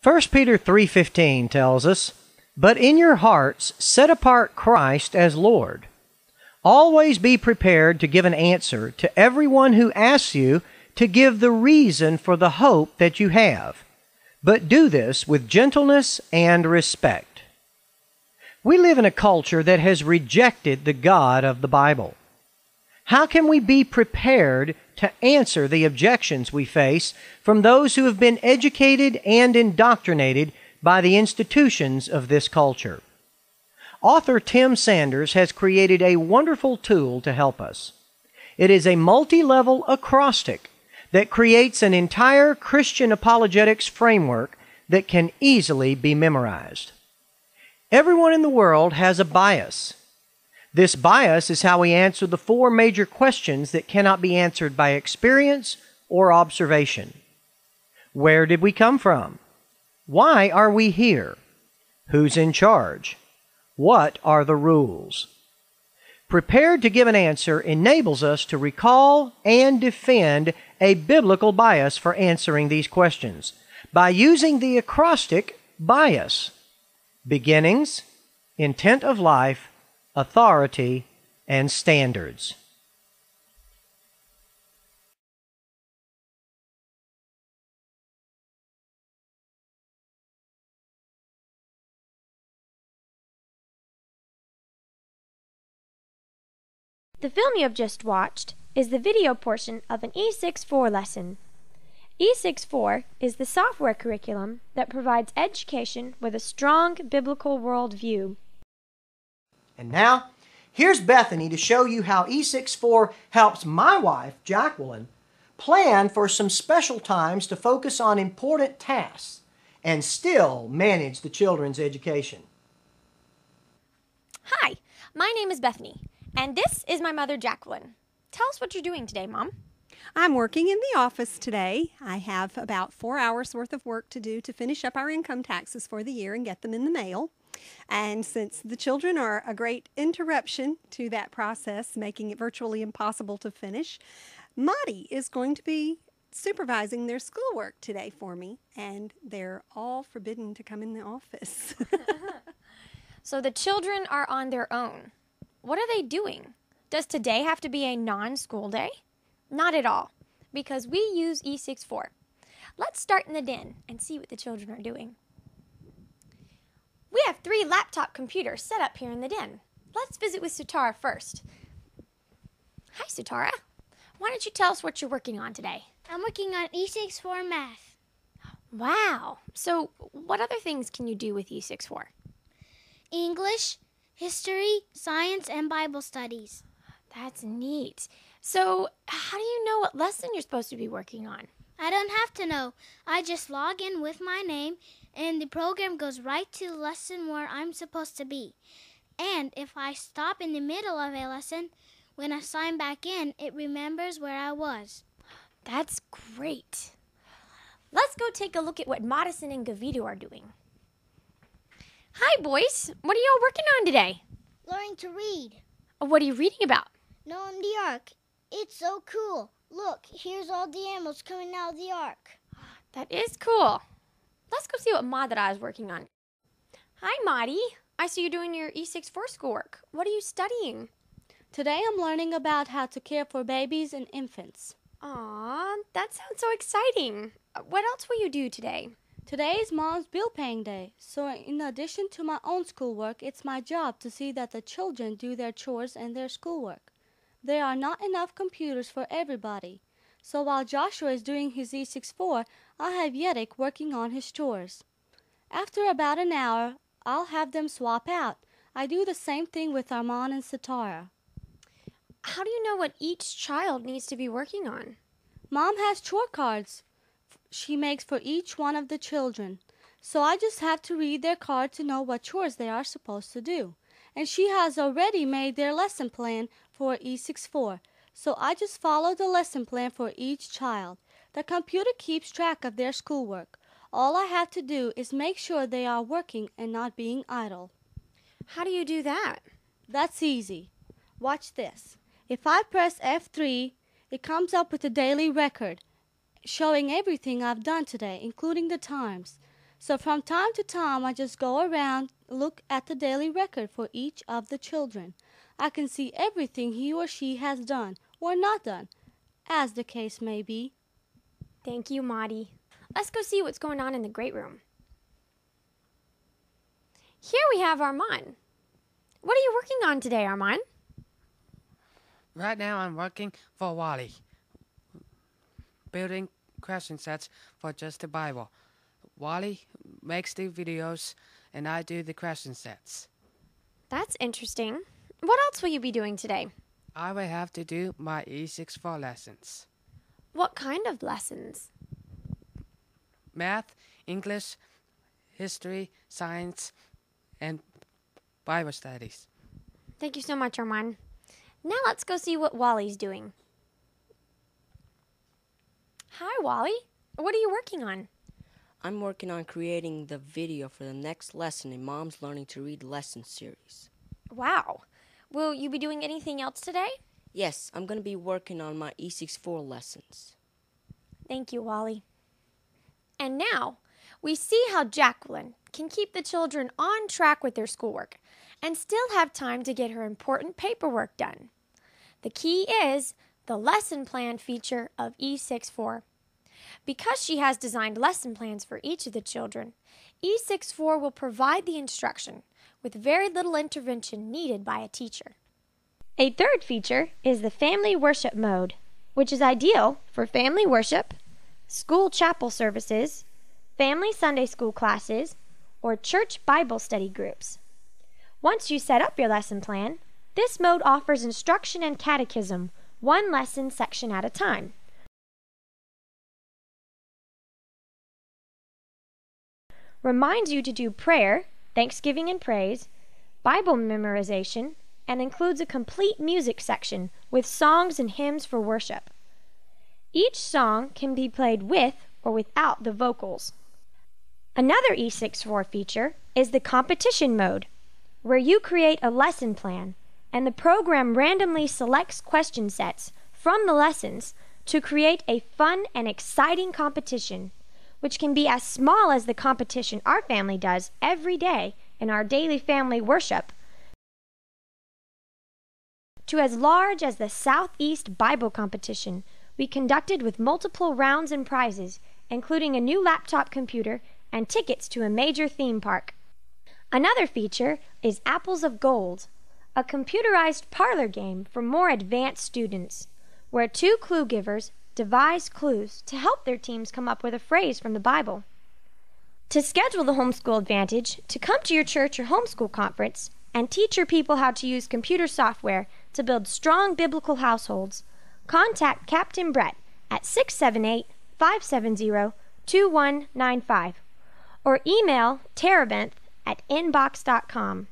1 Peter 3:15 tells us, "But in your hearts set apart Christ as Lord. Always be prepared to give an answer to everyone who asks you to give the reason for the hope that you have, but do this with gentleness and respect." We live in a culture that has rejected the God of the Bible. How can we be prepared to answer the objections we face from those who have been educated and indoctrinated by the institutions of this culture? Author Tim Sanders has created a wonderful tool to help us. It is a multi-level acrostic that creates an entire Christian apologetics framework that can easily be memorized. Everyone in the world has a bias. This bias is how we answer the four major questions that cannot be answered by experience or observation. Where did we come from? Why are we here? Who's in charge? What are the rules? Prepared to give an answer enables us to recall and defend a biblical bias for answering these questions by using the acrostic bias: beginnings, intent of life, authority, and standards. The film you have just watched is the video portion of an E64 lesson. E64 is the software curriculum that provides education with a strong biblical worldview. And now, here's Bethany to show you how E64 helps my wife, Jacqueline, plan for some special times to focus on important tasks and still manage the children's education. Hi, my name is Bethany, and this is my mother, Jacqueline. Tell us what you're doing today, Mom. I'm working in the office today. I have about 4 hours worth of work to do to finish up our income taxes for the year and get them in the mail. And since the children are a great interruption to that process, making it virtually impossible to finish, Maddie is going to be supervising their schoolwork today for me, and they're all forbidden to come in the office. So the children are on their own. What are they doing? Does today have to be a non-school day? Not at all, because we use E64. Let's start in the den and see what the children are doing. We have 3 laptop computers set up here in the den. Let's visit with Sutara first. Hi, Sutara. Why don't you tell us what you're working on today? I'm working on E64 math. Wow. So what other things can you do with E64? English, history, science, and Bible studies. That's neat. So how do you know what lesson you're supposed to be working on? I don't have to know. I just log in with my name, and the program goes right to the lesson where I'm supposed to be. And if I stop in the middle of a lesson, when I sign back in, it remembers where I was. That's great. Let's go take a look at what Madison and Gavito are doing. Hi, boys. What are y'all working on today? Learning to read. What are you reading about? Noah in the Ark. It's so cool. Look, here's all the animals coming out of the ark. That is cool. Let's go see what Madara is working on. Hi, Madi. I see you're doing your E64 schoolwork. What are you studying? Today I'm learning about how to care for babies and infants. Aw, that sounds so exciting. What else will you do today? Today is Mom's bill paying day, so in addition to my own schoolwork, it's my job to see that the children do their chores and their schoolwork. There are not enough computers for everybody, so while Joshua is doing his E64, I have Yedick working on his chores. After about an hour, I'll have them swap out. I do the same thing with Armand and Sitara. How do you know what each child needs to be working on? Mom has chore cards she makes for each one of the children, so I just have to read their card to know what chores they are supposed to do. And she has already made their lesson plan for E64, so I just follow the lesson plan for each child. The computer keeps track of their schoolwork. All I have to do is make sure they are working and not being idle. How do you do that? That's easy. Watch this. If I press F3, it comes up with a daily record showing everything I've done today, including the times. So from time to time, I just go around, look at the daily record for each of the children. I can see everything he or she has done or not done, as the case may be. Thank you, Maudie. Let's go see what's going on in the great room. Here we have Armand. What are you working on today, Armand? Right now I'm working for Wally, building question sets for Just the Bible. Wally makes the videos and I do the question sets. That's interesting. What else will you be doing today? I will have to do my E64 lessons. What kind of lessons? Math, English, history, science, and Bible studies. Thank you so much, Armand. Now let's go see what Wally's doing. Hi, Wally. What are you working on? I'm working on creating the video for the next lesson in Mom's Learning to Read lesson series. Wow. Will you be doing anything else today? Yes, I'm going to be working on my E64 lessons. Thank you, Wally. And now we see how Jacqueline can keep the children on track with their schoolwork and still have time to get her important paperwork done. The key is the lesson plan feature of E64. Because she has designed lesson plans for each of the children, E64 will provide the instruction with very little intervention needed by a teacher. A third feature is the family worship mode, which is ideal for family worship, school chapel services, family Sunday school classes, or church Bible study groups. Once you set up your lesson plan, this mode offers instruction and catechism, one lesson section at a time. Reminds you to do prayer, thanksgiving and praise, Bible memorization, and includes a complete music section with songs and hymns for worship. Each song can be played with or without the vocals. Another E64 feature is the competition mode, where you create a lesson plan and the program randomly selects question sets from the lessons to create a fun and exciting competition, which can be as small as the competition our family does every day in our daily family worship, to as large as the Southeast Bible competition we conducted with multiple rounds and prizes, including a new laptop computer and tickets to a major theme park. Another feature is Apples of Gold, a computerized parlor game for more advanced students, where two clue givers devise clues to help their teams come up with a phrase from the Bible. To schedule the Homeschool Advantage to come to your church or homeschool conference and teach your people how to use computer software to build strong biblical households, contact Captain Bret at 678-570-2195 or email Terabenth at inbox.com.